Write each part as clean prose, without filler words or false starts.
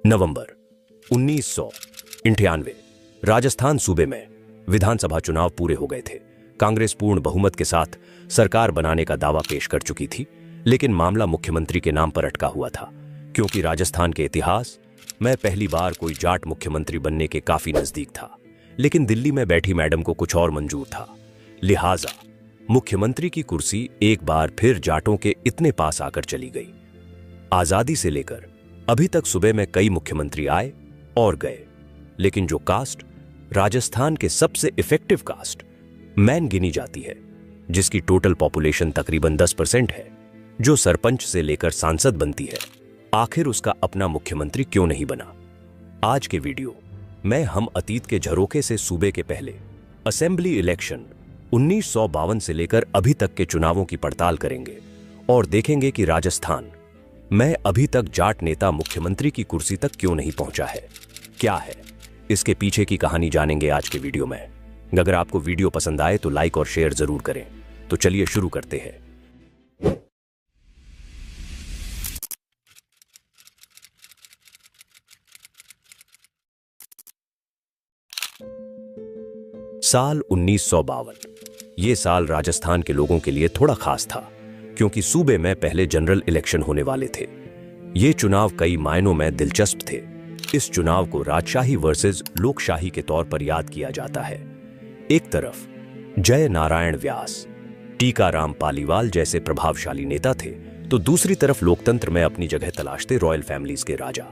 नवंबर 1998 राजस्थान सूबे में विधानसभा चुनाव पूरे हो गए थे। कांग्रेस पूर्ण बहुमत के साथ सरकार बनाने का दावा पेश कर चुकी थी, लेकिन मामला मुख्यमंत्री के नाम पर अटका हुआ था, क्योंकि राजस्थान के इतिहास में पहली बार कोई जाट मुख्यमंत्री बनने के काफी नजदीक था। लेकिन दिल्ली में बैठी मैडम को कुछ और मंजूर था, लिहाजा मुख्यमंत्री की कुर्सी एक बार फिर जाटों के इतने पास आकर चली गई। आजादी से लेकर अभी तक सूबे में कई मुख्यमंत्री आए और गए, लेकिन जो कास्ट राजस्थान के सबसे इफेक्टिव कास्ट मैन गिनी जाती है, जिसकी टोटल पॉपुलेशन तकरीबन 10% है, जो सरपंच से लेकर सांसद बनती है, आखिर उसका अपना मुख्यमंत्री क्यों नहीं बना? आज के वीडियो में हम अतीत के झरोखे से सूबे के पहले असेंबली इलेक्शन 1952 से लेकर अभी तक के चुनावों की पड़ताल करेंगे और देखेंगे कि राजस्थान में अभी तक जाट नेता मुख्यमंत्री की कुर्सी तक क्यों नहीं पहुंचा है। क्या है इसके पीछे की कहानी जानेंगे आज के वीडियो में। अगर आपको वीडियो पसंद आए तो लाइक और शेयर जरूर करें। तो चलिए शुरू करते हैं। साल 1952। यह साल राजस्थान के लोगों के लिए थोड़ा खास था, क्योंकि सूबे में पहले जनरल इलेक्शन होने वाले थे। ये चुनाव कई मायनों में दिलचस्प थे। इस चुनाव को राजशाही वर्सेस लोकशाही के तौर पर याद किया जाता है। एक तरफ जय नारायण व्यास, टीकाराम पालीवाल जैसे प्रभावशाली नेता थे, तो दूसरी तरफ लोकतंत्र में अपनी जगह तलाशते रॉयल फैमिलीज के राजा।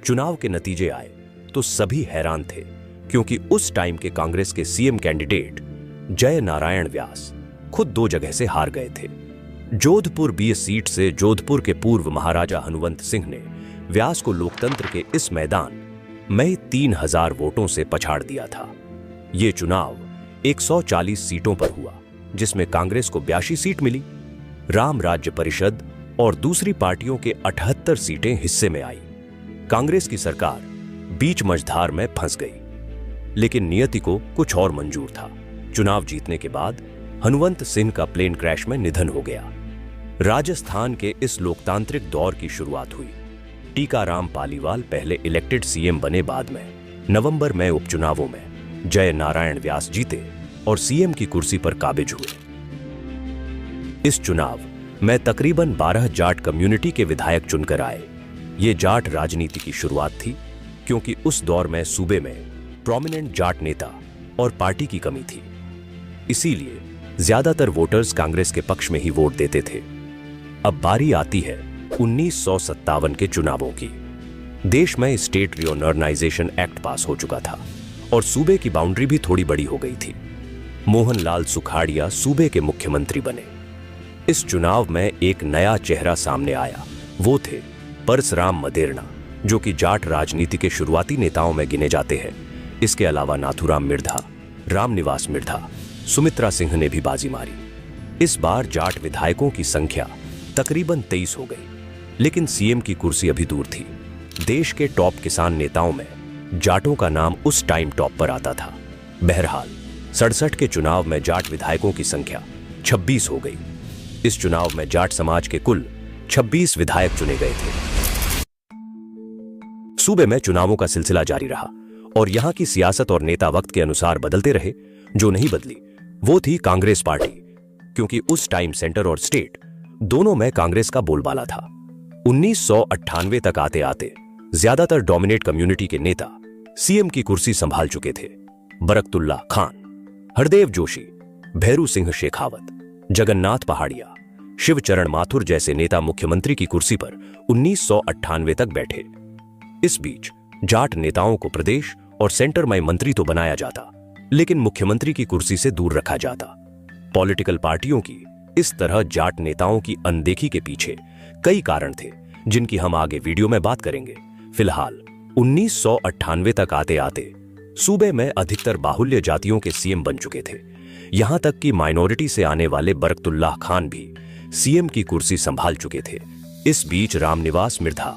चुनाव के नतीजे आए तो सभी हैरान थे, क्योंकि उस टाइम के कांग्रेस के सीएम कैंडिडेट जय नारायण व्यास खुद 2 जगह से हार गए थे। जोधपुर 20 सीट से जोधपुर के पूर्व महाराजा हनुवंत सिंह ने व्यास को लोकतंत्र के इस मैदान में 3000 वोटों से पछाड़ दिया था। यह चुनाव 140 सीटों पर हुआ, जिसमें कांग्रेस को 82 सीट मिली। राम राज्य परिषद और दूसरी पार्टियों के 78 सीटें हिस्से में आई। कांग्रेस की सरकार बीच मझधार में फंस गई, लेकिन नियति को कुछ और मंजूर था। चुनाव जीतने के बाद हनुवंत सिंह का प्लेन क्रैश में निधन हो गया। राजस्थान के इस लोकतांत्रिक दौर की शुरुआत हुई। टीकाराम पालीवाल पहले इलेक्टेड सीएम बने, बाद में नवंबर में उपचुनावों में जय नारायण व्यास जीते और सीएम की कुर्सी पर काबिज हुए। इस चुनाव में तकरीबन 12 जाट कम्युनिटी के विधायक चुनकर आए। ये जाट राजनीति की शुरुआत थी, क्योंकि उस दौर में सूबे में प्रोमिनेंट जाट नेता और पार्टी की कमी थी। इसीलिए ज्यादातर वोटर्स कांग्रेस के पक्ष में ही वोट देते थे। अब बारी आती है 1957 के चुनावों की। देश में स्टेट रिओर्गनाइजेशन एक्ट पास हो चुका था और सूबे की बाउंड्री भी थोड़ी बड़ी हो गई थी। मोहनलाल सुखाड़िया सूबे के मुख्यमंत्री बने। इस चुनाव में एक नया चेहरा सामने आया। वो थे परसराम मदेरणा, जो कि जाट राजनीति के शुरुआती नेताओं में गिने जाते हैं। इसके अलावा नाथूराम मिर्धा, रामनिवास मिर्धा, सुमित्रा सिंह ने भी बाजी मारी। इस बार जाट विधायकों की संख्या तकरीबन 23 हो गई, लेकिन सीएम की कुर्सी अभी दूर थी। देश के टॉप किसान नेताओं में जाटों का नाम उस टाइम टॉप पर आता था। बहरहाल 67 के चुनाव में जाट विधायकों की संख्या 26 हो गई। इस चुनाव में जाट समाज के कुल 26 विधायक चुने गए थे। सूबे में चुनावों का सिलसिला जारी रहा और यहां की सियासत और नेता वक्त के अनुसार बदलते रहे। जो नहीं बदली वो थी कांग्रेस पार्टी, क्योंकि उस टाइम सेंटर और स्टेट दोनों में कांग्रेस का बोलबाला था। 1998 तक आते आते ज्यादातर डोमिनेट कम्युनिटी के नेता सीएम की कुर्सी संभाल चुके थे। बरकतुल्ला खान, हरदेव जोशी, भैरू सिंह शेखावत, जगन्नाथ पहाड़िया, शिवचरण माथुर जैसे नेता मुख्यमंत्री की कुर्सी पर 1998 तक बैठे। इस बीच जाट नेताओं को प्रदेश और सेंटर में मंत्री तो बनाया जाता, लेकिन मुख्यमंत्री की कुर्सी से दूर रखा जाता। पॉलिटिकल पार्टियों की इस तरह जाट नेताओं की अनदेखी के पीछे कई कारण थे, जिनकी हम आगे वीडियो में बात करेंगे। फिलहाल 1998 तक आते आते सूबे में अधिकतर बाहुल्य जातियों के सीएम बन चुके थे। यहां तक कि माइनॉरिटी से आने वाले बरकतुल्लाह खान भी सीएम की कुर्सी संभाल चुके थे। इस बीच रामनिवास मिर्धा,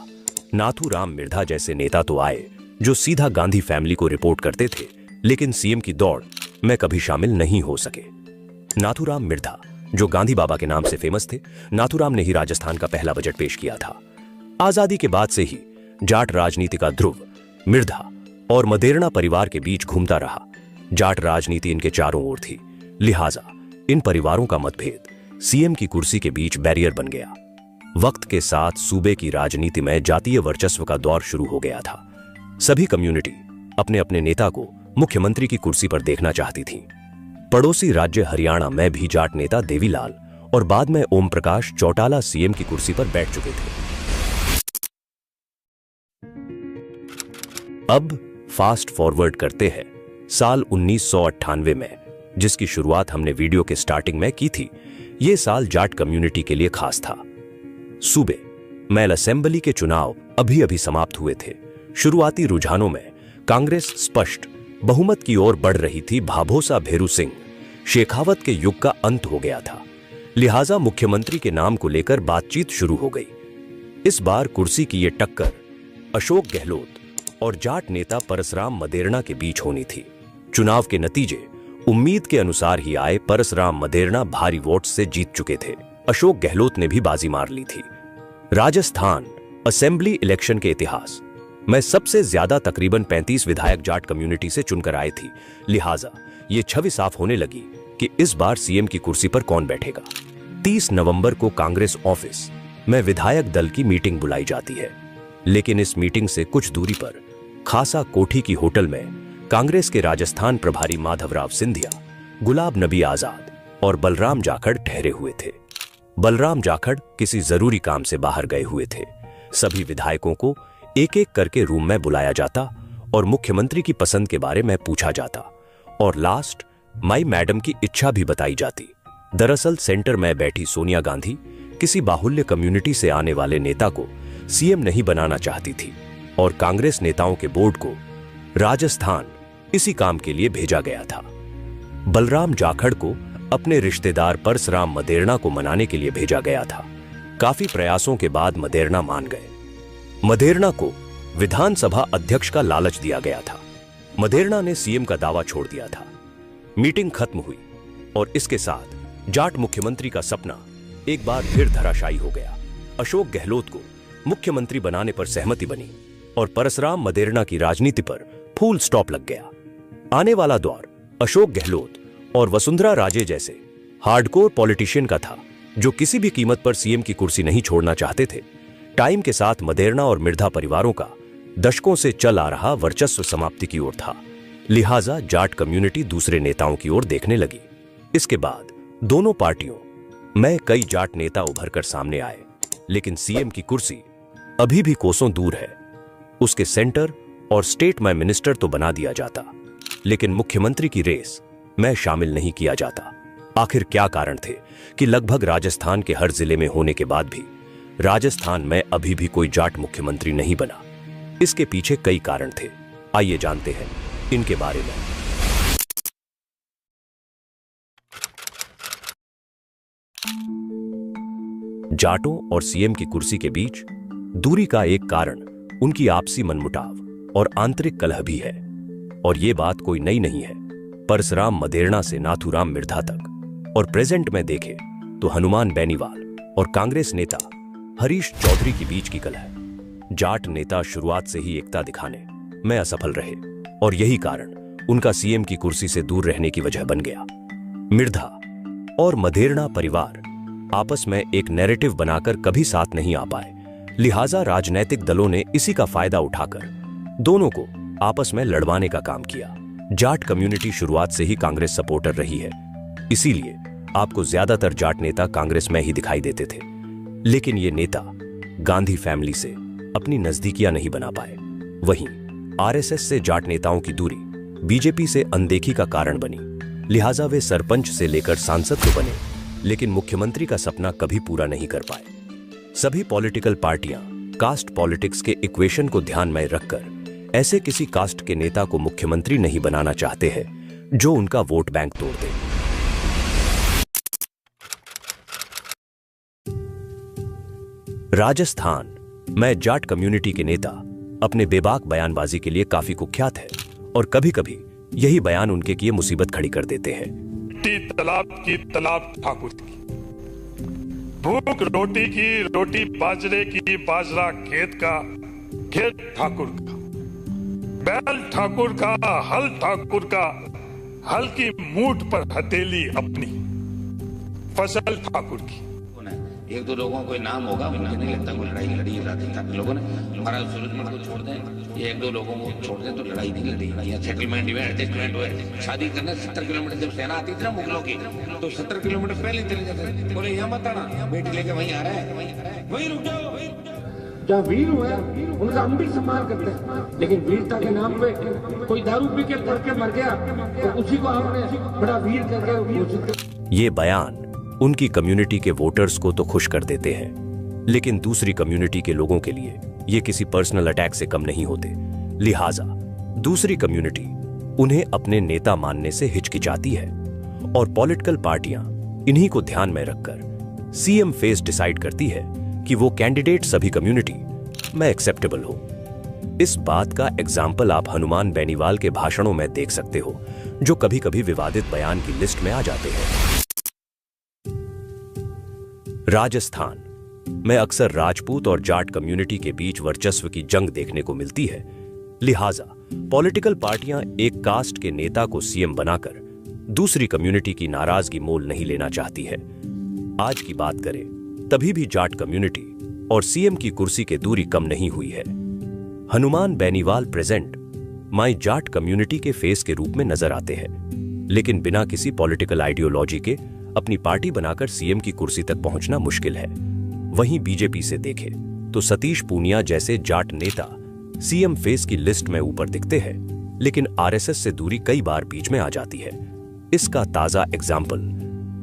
नाथूराम मिर्धा जैसे नेता तो आए, जो सीधा गांधी फैमिली को रिपोर्ट करते थे, लेकिन सीएम की दौड़ में कभी शामिल नहीं हो सके। नाथूराम मिर्धा, जो गांधी बाबा के नाम से फेमस थे, नाथूराम ने ही राजस्थान का पहला बजट पेश किया था। आजादी के बाद से ही जाट राजनीति का ध्रुव मिर्धा और मदेरणा परिवार के बीच घूमता रहा। जाट राजनीति इनके चारों ओर थी, लिहाजा इन परिवारों का मतभेद सीएम की कुर्सी के बीच बैरियर बन गया। वक्त के साथ सूबे की राजनीति में जातीय वर्चस्व का दौर शुरू हो गया था। सभी कम्युनिटी अपने अपने नेता को मुख्यमंत्री की कुर्सी पर देखना चाहती थी। पड़ोसी राज्य हरियाणा में भी जाट नेता देवीलाल और बाद में ओम प्रकाश चौटाला सीएम की कुर्सी पर बैठ चुके थे। अब फास्ट फॉरवर्ड करते हैं साल 1998 में, जिसकी शुरुआत हमने वीडियो के स्टार्टिंग में की थी। यह साल जाट कम्युनिटी के लिए खास था। सूबे में असेंबली के चुनाव अभी अभी समाप्त हुए थे। शुरुआती रुझानों में कांग्रेस स्पष्ट बहुमत की ओर बढ़ रही थी। भाभोसा भेरू सिंह शेखावत के युग का अंत हो गया था, लिहाजा मुख्यमंत्री के नाम को लेकर बातचीत शुरू हो गई। इस बार कुर्सी की यह टक्कर अशोक गहलोत और जाट नेता परसराम मदेरणा के बीच होनी थी। चुनाव के नतीजे उम्मीद के अनुसार ही आए। परसराम मदेरणा भारी वोट से जीत चुके थे। अशोक गहलोत ने भी बाजी मार ली थी। राजस्थान असेंबली इलेक्शन के इतिहास में सबसे ज्यादा तकरीबन 35 विधायक जाट कम्युनिटी से चुनकर आए थी, लिहाजा ये छवि साफ होने लगी कि इस बार सीएम की कुर्सी पर कौन बैठेगा। 30 नवंबर को कांग्रेस ऑफिस में विधायक दल की मीटिंग बुलाई जाती है, लेकिन इस मीटिंग से कुछ दूरी पर खासा कोठी की होटल में कांग्रेस के राजस्थान प्रभारी माधवराव सिंधिया, गुलाब नबी आजाद और बलराम जाखड़ ठहरे हुए थे। बलराम जाखड़ किसी जरूरी काम से बाहर गए हुए थे। सभी विधायकों को एक एक करके रूम में बुलाया जाता और मुख्यमंत्री की पसंद के बारे में पूछा जाता और लास्ट माई मैडम की इच्छा भी बताई जाती। दरअसल सेंटर में बैठी सोनिया गांधी किसी बाहुल्य कम्युनिटी से आने वाले नेता को सीएम नहीं बनाना चाहती थी और कांग्रेस नेताओं के बोर्ड को राजस्थान इसी काम के लिए भेजा गया था। बलराम जाखड़ को अपने रिश्तेदार परसराम मदेरणा को मनाने के लिए भेजा गया था। काफी प्रयासों के बाद मदेरणा मान गए। मदेरणा को विधानसभा अध्यक्ष का लालच दिया गया था। मदेरणा ने सीएम का दावा छोड़ दिया था। मीटिंग खत्म हुई और इसके साथ जाट मुख्यमंत्री का सपना एक बार फिर धराशायी हो गया। अशोक गहलोत को मुख्यमंत्री बनाने पर सहमति बनी और परसराम मदेरणा की राजनीति पर फुल स्टॉप लग गया। आने वाला दौर अशोक गहलोत और वसुंधरा राजे जैसे हार्डकोर पॉलिटिशियन का था, जो किसी भी कीमत पर सीएम की कुर्सी नहीं छोड़ना चाहते थे। टाइम के साथ मदेरणा और मिर्धा परिवारों का दशकों से चल आ रहा वर्चस्व समाप्ति की ओर था, लिहाजा जाट कम्युनिटी दूसरे नेताओं की ओर देखने लगी। इसके बाद दोनों पार्टियों में कई जाट नेता उभर कर सामने आए, लेकिन सीएम की कुर्सी अभी भी कोसों दूर है। उसके सेंटर और स्टेट में मिनिस्टर तो बना दिया जाता, लेकिन मुख्यमंत्री की रेस में शामिल नहीं किया जाता। आखिर क्या कारण थे कि लगभग राजस्थान के हर जिले में होने के बाद भी राजस्थान में अभी भी कोई जाट मुख्यमंत्री नहीं बना? इसके पीछे कई कारण थे। आइए जानते हैं इनके बारे में। जाटों और सीएम की कुर्सी के बीच दूरी का एक कारण उनकी आपसी मनमुटाव और आंतरिक कलह भी है, और यह बात कोई नई नहीं है। परसराम मदेरणा से नाथूराम मिर्धा तक और प्रेजेंट में देखें तो हनुमान बेनीवाल और कांग्रेस नेता हरीश चौधरी के बीच की कलह। जाट नेता शुरुआत से ही एकता दिखाने में असफल रहे और यही कारण उनका सीएम की कुर्सी से दूर रहने की वजह बन गया। मिर्धा और मदेरणा परिवार आपस में एक नैरेटिव बनाकर कभी साथ नहीं आ पाए, लिहाजा राजनीतिक दलों ने इसी का फायदा उठाकर दोनों को आपस में लड़वाने का काम किया। जाट कम्युनिटी शुरुआत से ही कांग्रेस सपोर्टर रही है, इसीलिए आपको ज्यादातर जाट नेता कांग्रेस में ही दिखाई देते थे। लेकिन ये नेता गांधी फैमिली से अपनी नजदीकियां नहीं बना पाए। वहीं आरएसएस से जाट नेताओं की दूरी बीजेपी से अनदेखी का कारण बनी, लिहाजा वे सरपंच से लेकर सांसद तो बने, लेकिन मुख्यमंत्री का सपना कभी पूरा नहीं कर पाए। सभी पॉलिटिकल पार्टियां कास्ट पॉलिटिक्स के इक्वेशन को ध्यान में रखकर ऐसे किसी कास्ट के नेता को मुख्यमंत्री नहीं बनाना चाहते हैं जो उनका वोट बैंक तोड़ दे। राजस्थान में जाट कम्युनिटी के नेता अपने बेबाक बयानबाजी के लिए काफी कुख्यात है और कभी-कभी यही बयान उनके किए मुसीबत खड़ी कर देते हैं। तालाब की तालाब ठाकुर की, भूख रोटी की रोटी बाजरे की बाजरा खेत का, खेत ठाकुर का, बैल ठाकुर का, हल ठाकुर का, हल की मूठ पर हथेली अपनी, फसल ठाकुर की। एक दो लोगों को कोई नाम होगा, मुझे नहीं लगता कोई लड़ाई लड़ी जाती था लोगों ने। हमारा सूरजमल को छोड़ दें, ये एक दो लोगों को छोड़ दें तो लड़ाई नहीं लड़ी। या सेटलमेंट हुए, एडजस्टमेंट हुए। शादी करने 70 किलोमीटर जब सेना आती थी ना मुगलों की, तो 70 किलोमीटर पहले चले जाते, बोले यहाँ मत आना, बेटी लेके वहीं आ रहा है, वहीं रुक जाओ। जहाँ वीर हुए उनका हम भी सम्मान करते हैं, लेकिन वीरता के नाम पे कोई दारू पी के पड़ के मर गया तो उसी को आपने बड़ा वीर करके घोषित कर। ये बयान उनकी कम्युनिटी के वोटर्स को तो खुश कर देते हैं, लेकिन दूसरी कम्युनिटी के लोगों के लिए ये किसी पर्सनल अटैक से कम नहीं होते। लिहाजा दूसरी कम्युनिटी उन्हें अपने नेता मानने से हिचकिचाती है और पॉलिटिकल पार्टियां इन्हीं को ध्यान में रखकर सीएम फेस डिसाइड करती है कि वो कैंडिडेट सभी कम्युनिटी में एक्सेप्टेबल हो। इस बात का एग्जाम्पल आप हनुमान बेनीवाल के भाषणों में देख सकते हो, जो कभी कभी विवादित बयान की लिस्ट में आ जाते हैं। राजस्थान में अक्सर राजपूत और जाट कम्युनिटी के बीच वर्चस्व की जंग देखने को मिलती है। लिहाजा पॉलिटिकल पार्टियां एक कास्ट के नेता को सीएम बनाकर दूसरी कम्युनिटी की नाराजगी मोल नहीं लेना चाहती है। आज की बात करें तभी भी जाट कम्युनिटी और सीएम की कुर्सी की दूरी कम नहीं हुई है। हनुमान बेनीवाल प्रेजेंट माई जाट कम्युनिटी के फेस के रूप में नजर आते हैं, लेकिन बिना किसी पॉलिटिकल आइडियोलॉजी के अपनी पार्टी बनाकर सीएम की कुर्सी तक पहुंचना मुश्किल है। वहीं बीजेपी से देखें तो सतीश पूनिया जैसे जाट नेता सीएम फेस की लिस्ट में ऊपर दिखते हैं, लेकिन आरएसएस से दूरी कई बार बीच में आ जाती है। इसका ताजा एग्जाम्पल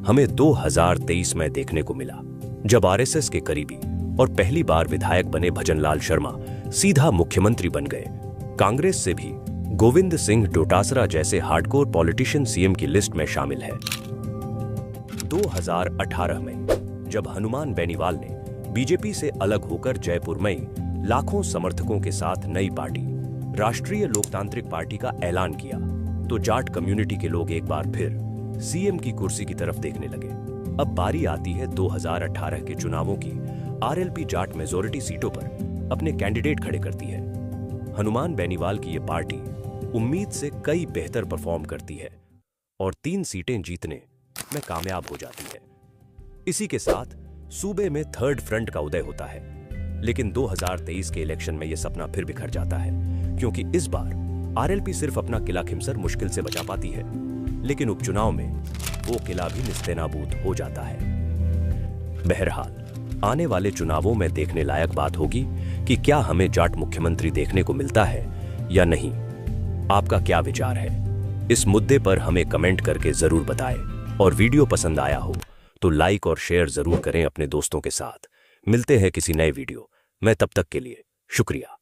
हमें 2023 में देखने को मिला, जब आरएसएस के करीबी और पहली बार विधायक बने भजनलाल शर्मा सीधा मुख्यमंत्री बन गए। कांग्रेस से भी गोविंद सिंह डोटासरा जैसे हार्डकोर पॉलिटिशियन सीएम की लिस्ट में शामिल है। 2018 में जब हनुमान बेनीवाल ने बीजेपी से अलग होकर जयपुर में लाखों समर्थकों के साथ नई पार्टी राष्ट्रीय लोकतांत्रिक पार्टी का ऐलान किया, तो जाट कम्युनिटी के लोग एक बार फिर सीएम की कुर्सी की तरफ देखने लगे। अब बारी आती है 2018 के चुनावों की। आरएलपी जाट मेजॉरिटी सीटों पर अपने कैंडिडेट खड़े करती है। हनुमान बेनीवाल की यह पार्टी उम्मीद से कई बेहतर परफॉर्म करती है और 3 सीटें जीतने में कामयाब हो जाती है। इसी के साथ सूबे में थर्ड फ्रंट का उदय होता है, लेकिन 2023 के इलेक्शन में यह सपना फिर बिखर जाता है, क्योंकि इस बार आरएलपी सिर्फ अपना किला खिमसर मुश्किल से बचा पाती है, लेकिन उपचुनाव में वो किला भी निस्तेनाबूद हो जाता है। बहरहाल आने वाले चुनावों में देखने लायक बात होगी कि क्या हमें जाट मुख्यमंत्री देखने को मिलता है या नहीं। आपका क्या विचार है इस मुद्दे पर हमें कमेंट करके जरूर बताएं, और वीडियो पसंद आया हो तो लाइक और शेयर जरूर करें अपने दोस्तों के साथ। मिलते हैं किसी नए वीडियो में, तब तक के लिए शुक्रिया।